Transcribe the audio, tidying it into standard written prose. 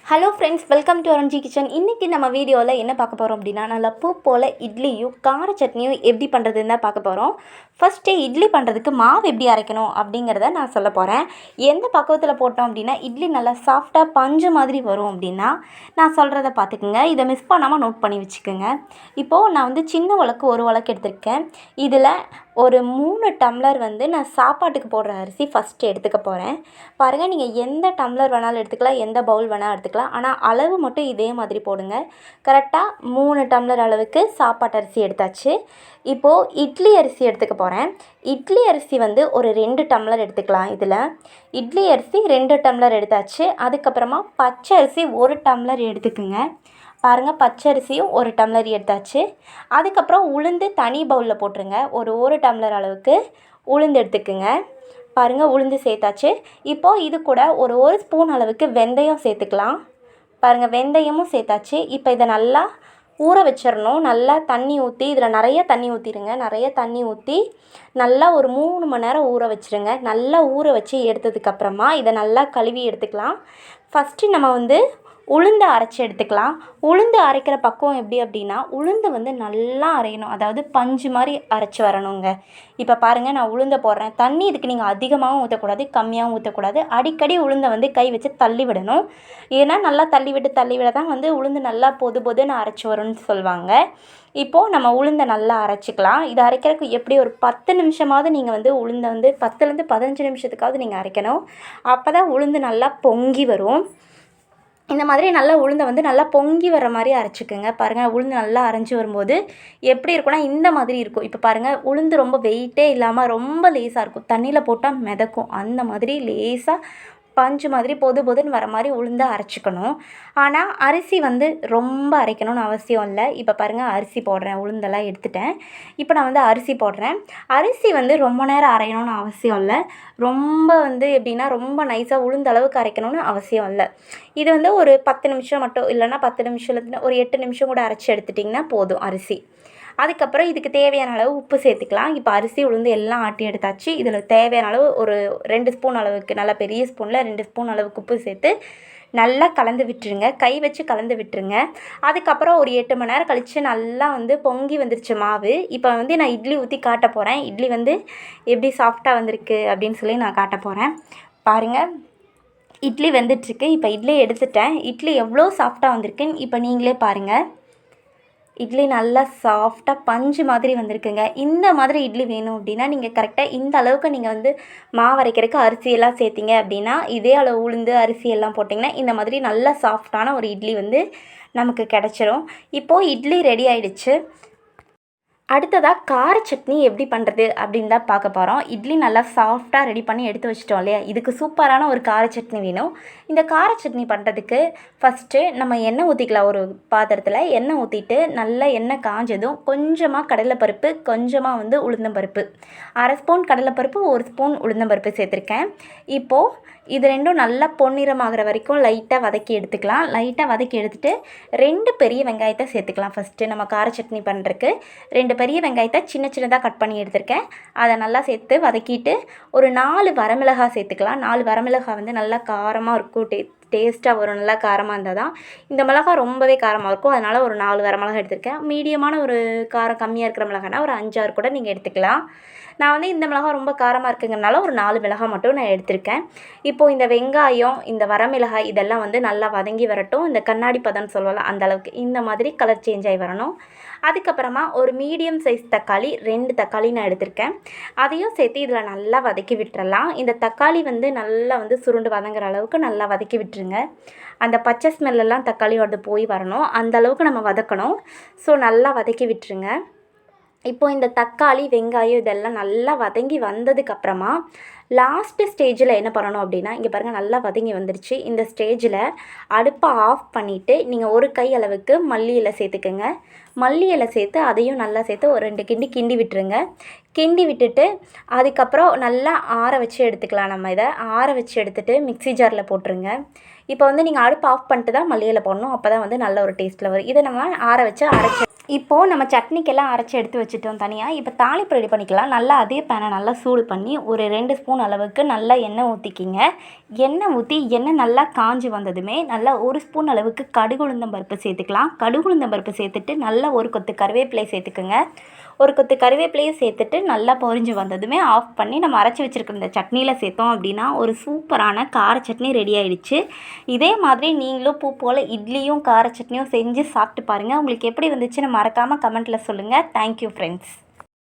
Hello friends, welcome to Aranji kitchen. இன்றைக்கி நம்ம வீடியோவில் என்ன பார்க்க போகிறோம் அப்படின்னா, நல்லா பூ போல் இட்லியும் கார சட்னியும் எப்படி பண்ணுறதுன்னு தான் பார்க்க போகிறோம். ஃபஸ்ட்டு இட்லி பண்ணுறதுக்கு மாவு எப்படி அரைக்கணும் அப்படிங்கிறத நான் சொல்ல போகிறேன். எந்த பக்குவத்தில் போட்டோம் அப்படின்னா இட்லி நல்லா சாஃப்டாக பஞ்சு மாதிரி வரும் அப்படின்னா நான் சொல்கிறத பார்த்துக்குங்க. இதை மிஸ் பண்ணாமல் நோட் பண்ணி வச்சுக்கோங்க. இப்போது நான் சின்ன உலக்கு ஒரு உலக்கு எடுத்திருக்கேன். இதில் ஒரு 3 டம்ளர் நான் சாப்பாட்டுக்கு போடுற அரிசி ஃபஸ்ட்டு எடுத்துக்க போகிறேன். பாருங்கள், நீங்கள் எந்த டம்ளர் வேணாலும் எடுத்துக்கலாம், எந்த பவுல் வேணாலும் எடுத்துக்கலாம். ஆனால் அளவு மட்டும் இதே மாதிரி போடுங்க. கரெக்டாக 3 டம்ளர் அளவுக்கு சாப்பாட்டு அரிசி எடுத்தாச்சு. இப்போது இட்லி அரிசி எடுத்துக்க போகிறேன். இட்லி அரிசி ஒரு 2 டம்ளர் எடுத்துக்கலாம். இதில் இட்லி அரிசி 2 டம்ளர் எடுத்தாச்சு. அதுக்கப்புறமா பச்சை அரிசி 1 டம்ளர் எடுத்துக்குங்க. பாருங்கள், பச்சரிசியும் 1 டம்ளர் எடுத்தாச்சு. அதுக்கப்புறம் உளுந்து தனி பவுலில் போட்டுருங்க. ஒரு டம்ளர் அளவுக்கு உளுந்து எடுத்துக்குங்க. பாருங்கள், உளுந்து சேர்த்தாச்சு. இப்போது இது கூட ஒரு ஸ்பூன் அளவுக்கு வெந்தயம் சேர்த்துக்கலாம். பாருங்கள், வெந்தயமும் சேர்த்தாச்சு. இப்போ இதை நல்லா ஊற வச்சிடணும். நல்லா தண்ணி ஊற்றி, இதில் நிறைய தண்ணி ஊற்றிடுங்க. நிறைய தண்ணி ஊற்றி நல்லா ஒரு 3 மணி நேரம் ஊற வச்சுருங்க. நல்லா ஊற வச்சு எடுத்ததுக்கப்புறமா இதை நல்லா கழுவி எடுத்துக்கலாம். ஃபஸ்ட்டு நம்ம உளுந்து அரைச்சி எடுத்துக்கலாம். உளுந்து அரைக்கிற பக்குவம் எப்படி அப்படின்னா, உளுந்து நல்லா அரையணும். அதாவது பஞ்சு மாதிரி அரைச்சி வரணுங்க. இப்போ பாருங்கள், நான் உளுந்தை போடுறேன். தண்ணி இதுக்கு நீங்கள் அதிகமாகவும் ஊற்றக்கூடாது, கம்மியாகவும் ஊற்றக்கூடாது. அடிக்கடி உளுந்தை கை வச்சு தள்ளி விடணும். ஏன்னா நல்லா தள்ளி விட தான் உளுந்து நல்லா பொதுன்னு அரைச்சி வரும்னு சொல்லுவாங்க. இப்போது நம்ம உளுந்தை நல்லா அரைச்சிக்கலாம். இதை அரைக்கிறதுக்கு எப்படி ஒரு 10 நிமிஷமாவது நீங்கள் உளுந்தை 10லேருந்து 15 நிமிஷத்துக்காவது நீங்கள் அரைக்கணும். அப்போ தான் உளுந்து நல்லா பொங்கி வரும். இந்த மாதிரி நல்லா உளுந்தை நல்லா பொங்கி வர மாதிரி அரைச்சிக்கோங்க. பாருங்கள், உளுந்து நல்லா அரைஞ்சி வரும்போது எப்படி இருக்குன்னா இந்த மாதிரி இருக்கும். இப்போ பாருங்கள், உளுந்து ரொம்ப வெயிட்டே இல்லாமல் ரொம்ப லேஸாக இருக்கும். தண்ணியில் போட்டால் மிதக்கும். அந்த மாதிரி லேஸாக பஞ்சு மாதிரி பொதுன்னு வர மாதிரி உளுந்து அரைச்சிக்கணும். ஆனால் அரிசி ரொம்ப அரைக்கணும்னு அவசியம் இல்லை. இப்போ பாருங்கள், அரிசி போடுறேன். உளுந்தெல்லாம் எடுத்துட்டேன். இப்போ நான் அரிசி போடுறேன். அரிசி ரொம்ப நேரம் அரையணும்னு அவசியம் இல்லை. ரொம்ப எப்படின்னா ரொம்ப நைஸாக உளுந்த அளவுக்கு அரைக்கணும்னு அவசியம் இல்லை. இது ஒரு 10 நிமிஷம் மட்டும், இல்லைன்னா 10 நிமிஷம் ஒரு 8 நிமிஷம் கூட அரைச்சி எடுத்துட்டிங்கன்னா போதும் அரிசி. அதுக்கப்புறம் இதுக்கு தேவையான அளவு உப்பு சேர்த்துக்கலாம். இப்போ அரிசி உளுந்து எல்லாம் ஆட்டி எடுத்தாச்சு. இதில் தேவையான அளவு ஒரு 2 ஸ்பூன் அளவுக்கு, நல்லா பெரிய ஸ்பூனில் 2 ஸ்பூன் அளவுக்கு உப்பு சேர்த்து நல்லா கலந்து விட்டுருங்க. கை வச்சு கலந்து விட்டுருங்க. அதுக்கப்புறம் ஒரு 8 மணி நேரம் கழித்து நல்லா பொங்கி வந்துருச்சு மாவு. இப்போ நான் இட்லி ஊற்றி காட்ட போகிறேன். இட்லி எப்படி சாஃப்டாக வந்திருக்கு அப்படின்னு சொல்லி நான் காட்ட போகிறேன். பாருங்கள், இட்லி வெந்துட்டுருக்கு. இப்போ இட்லி எடுத்துட்டேன். இட்லி எவ்வளோ சாஃப்டாக வந்திருக்குன்னு இப்போ நீங்களே பாருங்கள். இட்லி நல்லா சாஃப்டாக பஞ்சு மாதிரி வந்திருக்குங்க. இந்த மாதிரி இட்லி வேணும் அப்படின்னா நீங்கள் கரெக்டாக இந்த அளவுக்கு நீங்கள் மாவு அரைக்கிறதுக்கு அரிசியெல்லாம் சேர்த்திங்க அப்படின்னா, இதே அளவு உளுந்து அரிசி எல்லாம் போட்டிங்கன்னா இந்த மாதிரி நல்லா சாஃப்டான ஒரு இட்லி நமக்கு கிடச்சிரும். இப்போது இட்லி ரெடி ஆகிடுச்சு. அடுத்ததாக கார சட்னி எப்படி பண்ணுறது அப்படின்னு தான் பார்க்க போகிறோம். இட்லி நல்லா சாஃப்டாக ரெடி பண்ணி எடுத்து வச்சிட்டோம் இல்லையா, இதுக்கு சூப்பரான ஒரு கார சட்னி வேணும். இந்த கார சட்னி பண்ணுறதுக்கு ஃபஸ்ட்டு நம்ம எண்ணெய் ஊற்றிக்கலாம். ஒரு பாத்திரத்தில் எண்ணெய் ஊற்றிட்டு நல்லா எண்ணெய் காஞ்சதும் கொஞ்சமாக கடலைப்பருப்பு, கொஞ்சமாக உளுந்தம்பருப்பு, 1/2 ஸ்பூன் கடலைப்பருப்பு, 1 ஸ்பூன் உளுந்தம்பருப்பு சேர்த்துருக்கேன். இப்போது இது ரெண்டும் நல்லா பொன்னிறமாகிற வரைக்கும் லைட்டாக வதக்கி எடுத்துக்கலாம். லைட்டாக வதக்கி எடுத்துகிட்டு 2 பெரிய வெங்காயத்தை சேர்த்துக்கலாம். ஃபஸ்ட்டு நம்ம கார சட்னி பண்ணுறதுக்கு 2 பெரிய வெங்காயத்தை சின்னதாக கட் பண்ணி எடுத்திருக்கேன். அதை நல்லா சேர்த்து வதக்கிட்டு ஒரு 4 வரமிளகாய் சேர்த்துக்கலாம். 4 வரமிளகாய் நல்லா காரமாக இருக்கும், டேஸ்ட்டாக வரும். நல்லா காரமாக இருந்தால் தான். இந்த மிளகாய் ரொம்பவே காரமாக இருக்கும். அதனால் ஒரு 4 வரமிளகாய் எடுத்திருக்கேன். மீடியமான ஒரு காரம் கம்மியாக இருக்கிற மிளகாய்னா ஒரு 5, 6 கூட நீங்கள் எடுத்துக்கலாம். நான் இந்த மிளகாய் ரொம்ப காரமாக இருக்குங்கிறனால ஒரு 4 மிளகாய் மட்டும் நான் எடுத்திருக்கேன். இப்போது இந்த வெங்காயம், இந்த வரமிளகாய் இதெல்லாம் நல்லா வதங்கி வரட்டும். இந்த கண்ணாடி பதம்னு சொல்லுவோம்ல, அந்த அளவுக்கு இந்த மாதிரி கலர் சேஞ்ச் ஆகி வரணும். அதுக்கப்புறமா ஒரு மீடியம் சைஸ் தக்காளி, 2 தக்காளி நான் எடுத்திருக்கேன். அதையும் சேர்த்து இதில் நல்லா வதக்கி விட்டுறலாம். இந்த தக்காளி நல்லா சுருண்டு வதங்குற அளவுக்கு நல்லா வதக்கி விட்டுருங்க. அந்த பச்சை ஸ்மெல்லாம் தக்காளியோட போய் வரணும். அந்த அளவுக்கு நம்ம வதக்கணும். ஸோ நல்லா வதக்கி விட்டுருங்க. இப்போது இந்த தக்காளி, வெங்காயம் இதெல்லாம் நல்லா வதங்கி வந்ததுக்கப்புறமா லாஸ்ட்டு ஸ்டேஜில் என்ன பண்ணணும் அப்படின்னா, இங்கே பாருங்கள் நல்லா வதங்கி வந்துருச்சு. இந்த ஸ்டேஜில் அடுப்பை ஆஃப் பண்ணிவிட்டு நீங்கள் ஒரு கை அளவுக்கு மல்லி இலை சேர்த்துக்குங்க. மல்லி இலை சேர்த்து அதையும் நல்லா சேர்த்து ஒரு 2 கிண்டி விட்டுருங்க. கிண்டி விட்டுட்டு அதுக்கப்புறம் நல்லா ஆற வச்சு எடுத்துக்கலாம். நம்ம இதை ஆற வச்சு எடுத்துகிட்டு மிக்ஸி ஜாரில் போட்டுருங்க. இப்போ வந்து நீங்கள் அடுப்பு ஆஃப் பண்ணிட்டு தான் மல்லி இலை போடணும். அப்போ தான் வந்து நல்ல ஒரு டேஸ்ட்டில் வரும். இதை நம்ம ஆற வச்சு அரைச்சி இப்போது நம்ம சட்னிக்கெல்லாம் அரைச்சி எடுத்து வச்சுட்டோம் தனியாக. இப்போ தாளிப்பு ரெடி பண்ணிக்கலாம். நல்லா அதே பேனை நல்லா சூடு பண்ணி ஒரு 2 ஸ்பூன் அளவுக்கு நல்லா எண்ணெய் ஊற்றிக்கிங்க. எண்ணெய் ஊற்றி எண்ணெய் நல்லா காஞ்சி வந்ததுமே நல்லா 1 ஸ்பூன் அளவுக்கு கடுகு உளுந்தம் பருப்பு சேர்த்துக்கலாம். கடுகு உளுந்தம் பருப்பு சேர்த்துட்டு நல்லா ஒரு கொத்து கருவேப்பிலை சேர்த்துக்குங்க. ஒரு கொத்து கருவேப்பிலையும் சேர்த்துட்டு நல்லா பொரிஞ்சு வந்ததுமே ஆஃப் பண்ணி நம்ம அரைச்சி வச்சுருக்க இந்த சட்னியில் சேர்த்தோம் அப்படின்னா ஒரு சூப்பரான கார சட்னி ரெடி ஆகிடுச்சு. இதே மாதிரி நீங்களும் பூ போல் இட்லியும் கார சட்னியும் செஞ்சு சாப்பிட்டு பாருங்கள். உங்களுக்கு எப்படி வந்துச்சுன்னு மறக்காமல் கமெண்ட்டில் சொல்லுங்கள். Thank you friends.